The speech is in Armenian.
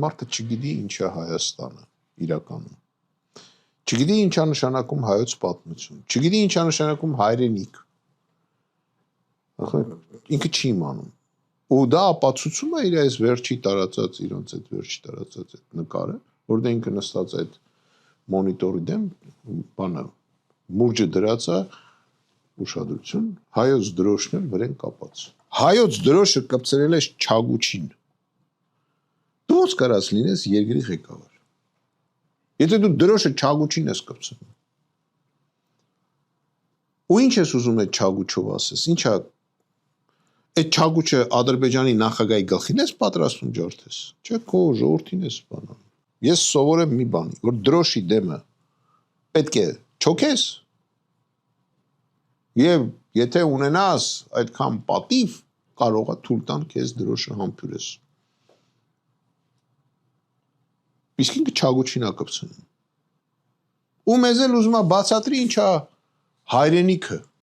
Մարդը չգիտի ինչ է Հայաստանը իրականում։ Չգիտի ինչ է նշանակում հայոց պատմություն, չգիտի ինչ է նշանակում հայրենիք։ Ինքը չի իմանում։ Ու դա ապացուցում է իր այս վերջի տարածած, իրոնց այդ վերջի տարածած այդ նկարը, որտեղ ինքը նստած այդ մոնիտորի դեմ բանը մուրճը դրած է ուշադրություն, հայոց դրոշն էլ վրեն կապած։ Հայոց դրոշը կպցրել է Չագուչին։ Դու ո՞նց կարաս լինես երկրի ղեկավար։ Եթե դու դրոշը Չագուչին ես կպցնում։ Ու ինչ ես ուզում այդ Չագուչով ասես, ինչա այդ Չագուչը Ադրբեջանի նախագահի գլխին ես պատրաստում ջարդես, չէ քո ժողովրդին ես բանանում։ Ես սովորեմ մի բանի, որ դրոշի դեմը պետք է չոքես եւ եթե ունենաս այդքան պատիվ, կարող է թույլ տան քեզ դրոշը համբուրես։ Իսկ ինքը Չագուչին է կպցնում։ Ու մեզ էլ ուզում է բացատրի ինչա հայրենիքը